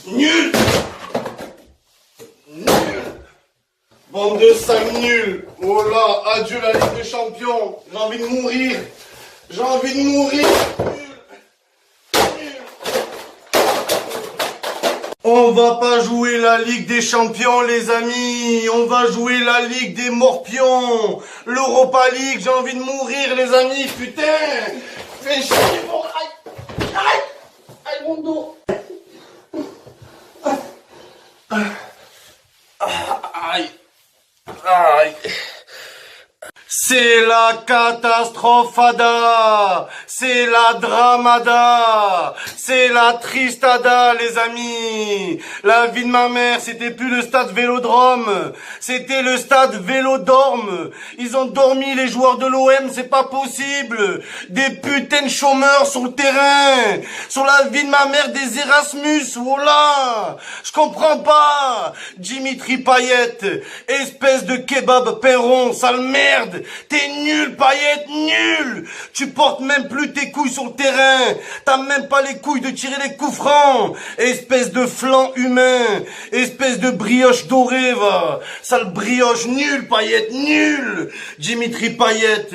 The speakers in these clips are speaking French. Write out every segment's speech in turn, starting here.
Nul. Nul. Bande de sales nuls. Oh là, adieu la Ligue des Champions. J'ai envie de mourir. J'ai envie de mourir. On va pas jouer la Ligue des Champions, les amis. On va jouer la Ligue des Morpions. L'Europa League, j'ai envie de mourir, les amis. Putain. Fais chier, bon. Aïe. Aïe. Aïe, mon dos. Aïe. Aïe. C'est la catastrophada, c'est la dramada, c'est la tristada, les amis. La vie de ma mère, c'était plus le stade Vélodrome, c'était le stade Vélodorme. Ils ont dormi, les joueurs de l'OM, c'est pas possible. Des putains de chômeurs sur le terrain, sur la vie de ma mère, des Erasmus, voilà. Je comprends pas. Dimitri Payet, espèce de kebab perron, sale merde. T'es nul, Payet, nul. Tu portes même plus tes couilles sur le terrain. T'as même pas les couilles de tirer les coups francs. Espèce de flanc humain. Espèce de brioche dorée, va. Sale brioche, nul, Payet, nul. Dimitri Payet.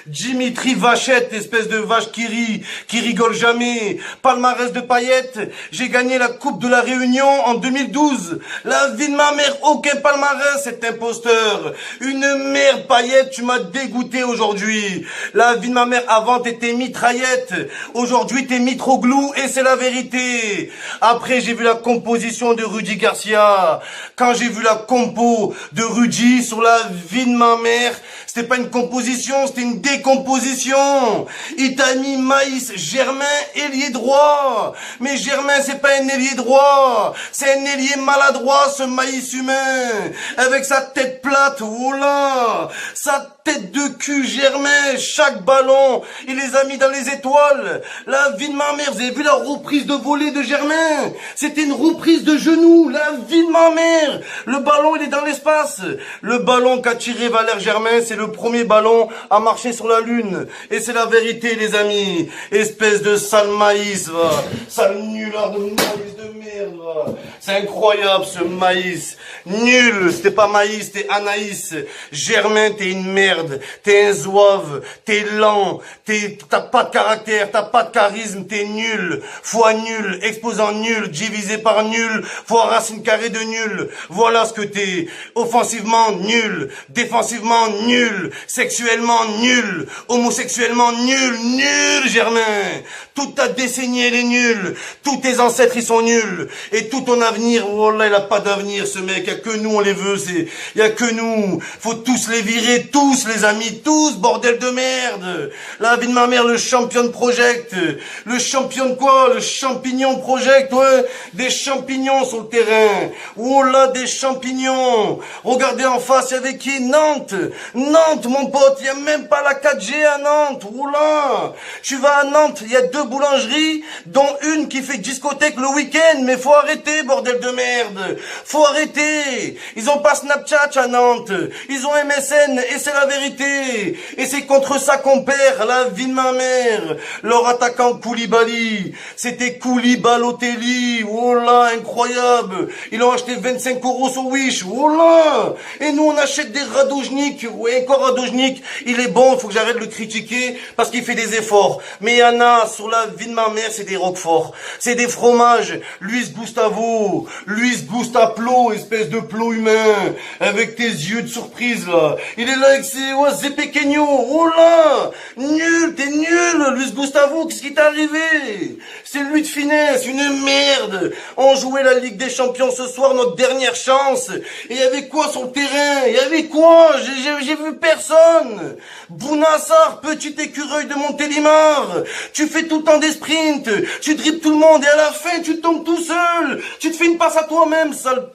Dimitri Vachette, espèce de vache qui rit, qui rigole jamais. Palmarès de Payet. J'ai gagné la Coupe de la Réunion en 2012. La vie de ma mère, aucun palmarès, cet imposteur. Une merde, Payet, tu m'as dégoûté aujourd'hui. La vie de ma mère, avant t'étais mitraillette, aujourd'hui t'es Mitroglou et c'est la vérité. Après j'ai vu la composition de Rudy Garcia. Quand j'ai vu la compo de Rudy sur la vie de ma mère, c'était pas une composition, c'était une décomposition. Il t'a mis Maïs, Germain, ailier droit. Mais Germain c'est pas un ailier droit, c'est un ailier maladroit, ce Maïs humain. Avec sa tête plate, oh là, sa tête de cul, Germain, chaque ballon, il les a mis dans les étoiles. La vie de ma mère, vous avez vu la reprise de volée de Germain? C'était une reprise de genou, la vie de ma mère. Le ballon, il est dans l'espace. Le ballon qu'a tiré Valère Germain, c'est le premier ballon à marcher sur la lune. Et c'est la vérité, les amis. Espèce de sale maïs, va. Sale nulard de maïs de merde, va. C'est incroyable, ce maïs. Nul, c'était pas maïs, c'était Anaïs. Germain, t'es une merde. T'es un zouave, t'es lent, t'as pas de caractère, t'as pas de charisme, t'es nul. Fois nul, exposant nul, divisé par nul, fois racine carrée de nul. Voilà ce que t'es. Offensivement nul, défensivement nul, sexuellement nul, homosexuellement nul, nul, Germain. Toute ta décennie, elle est nulle. Tous tes ancêtres, ils sont nuls. Et tout ton avenir, oh là, il a pas d'avenir, ce mec. Il y a que nous, on les veut, il y a que nous. Faut tous les virer, tous, les amis, tous, bordel de merde. La vie de ma mère, le champion project. Le champion de quoi? Le champignon project, ouais. Des champignons sur le terrain. Oh là, des champignons. Regardez en face, il y avait qui? Nantes. Nantes, mon pote, il y a même pas la 4G à Nantes. Oh là. Tu vas à Nantes, il y a 2 boulangeries, dont une qui fait discothèque le week-end. Mais faut arrêter, bordel de merde. Faut arrêter. Ils ont pas Snapchat à Nantes. Ils ont MSN et c'est la vérité. Et c'est contre ça qu'on perd, la vie de ma mère. Leur attaquant Koulibaly, c'était Koulibaly. Oh là, incroyable. Ils ont acheté 25 € sur Wish. Oh là. Et nous, on achète des Radojnik. Ouais, encore Radojnik. Il est bon, il faut que j'arrête de le critiquer parce qu'il fait des efforts. Mais il y en a, sur la vie de ma mère, c'est des Roquefort. C'est des fromages. Luis Gustavo, Luis Gustaplo, espèce de plot humain, avec tes yeux de surprise, là. Il est là avec ses, ouais, Zepequeño. Oh là. Nul, t'es nul, Luis Gustavo, qu'est-ce qui t'est arrivé? C'est lui de finesse, une merde. On jouait la Ligue des Champions ce soir, notre dernière chance. Et il y avait quoi sur le terrain? Il y avait quoi? J'ai vu personne. Bounassar, petit écureuil de Montélimar. Tu fais tout le temps des sprints. Tu dribbles tout le monde et à la fin, tu tombes tout seul. Tu te fais une passe à toi-même, sale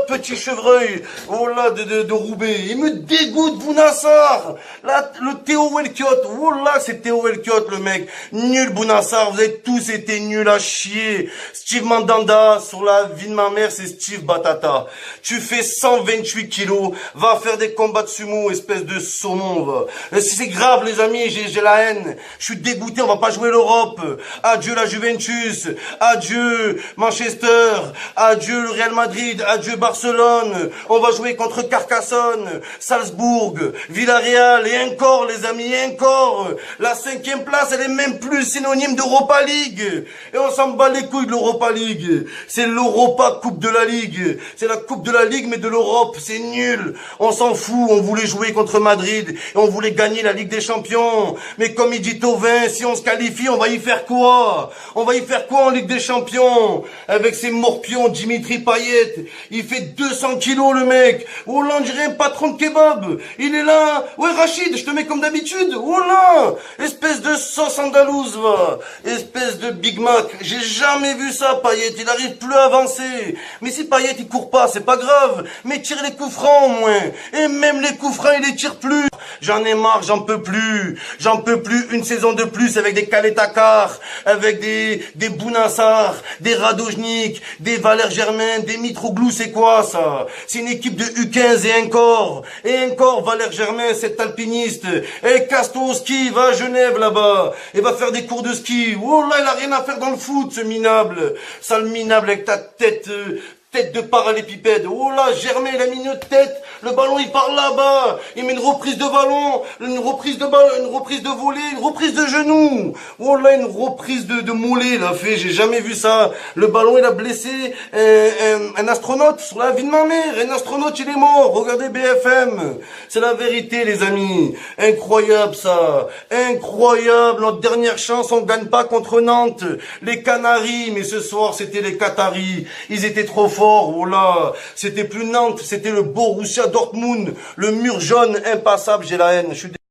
petit chevreuil, oh là, de Roubaix. Il me dégoûte, Bounassar. Là, le Théo Welkiot, oh là, c'est Théo Welkiot, le mec. Nul, Bounassar, vous avez tous été nuls à chier. Steve Mandanda, sur la vie de ma mère, c'est Steve Batata. Tu fais 128 kilos, va faire des combats de sumo, espèce de saumon, va. C'est grave, les amis, j'ai la haine. Je suis dégoûté, on va pas jouer l'Europe. Adieu la Juventus, adieu Manchester, adieu le Real Madrid, adieu Barcelone. On va jouer contre Carcassonne, Salzbourg, Villarreal et encore, les amis, encore. La 5e place, elle est même plus synonyme d'Europa League. Et on s'en bat les couilles de l'Europa League. C'est l'Europa Coupe de la Ligue. C'est la Coupe de la Ligue, mais de l'Europe. C'est nul. On s'en fout. On voulait jouer contre Madrid et on voulait gagner la Ligue des Champions. Mais comme il dit Thauvin, si on se qualifie, on va y faire quoi? On va y faire quoi en Ligue des Champions? Avec ses morpions, Dimitri Payet. Il fait 200 kilos, le mec. Oh là, on dirait un patron de kebab. Il est là. Ouais, Rachid, je te mets comme d'habitude. Oh là, espèce de sauce andalouse, va. Espèce de Big Mac. J'ai jamais vu ça, Payet. Il arrive plus à avancer. Mais si Payet, il court pas, c'est pas grave. Mais tire les coups francs, au moins. Et même les coups francs, il les tire plus. J'en ai marre, j'en peux plus. J'en peux plus une saison de plus avec des Kaletakar, avec des Bounassar, des Radojnik, des Valère Germain, des Mitroglou, c'est quoi ça? C'est une équipe de U15 et encore Valère Germain, cet alpiniste. Et casse-toi au ski, va à Genève là-bas. Et va faire des cours de ski. Oh là, il a rien à faire dans le foot, ce minable. Sale minable avec ta tête de parallépipède. Oh là, Germain, il a mis une tête. Le ballon, il part là-bas. Il met une reprise de ballon, une reprise de volée, une reprise de genou. Oh là, une reprise de mollet, il a fait. J'ai jamais vu ça. Le ballon, il a blessé un astronaute sur la vie de ma mère. Un astronaute, il est mort. Regardez BFM. C'est la vérité, les amis. Incroyable, ça. Incroyable. Notre dernière chance, on gagne pas contre Nantes. Les Canaries, mais ce soir, c'était les Qataris. Ils étaient trop forts. Oh là, c'était plus Nantes, c'était le Borussia Dortmund, le mur jaune impassable, j'ai la haine.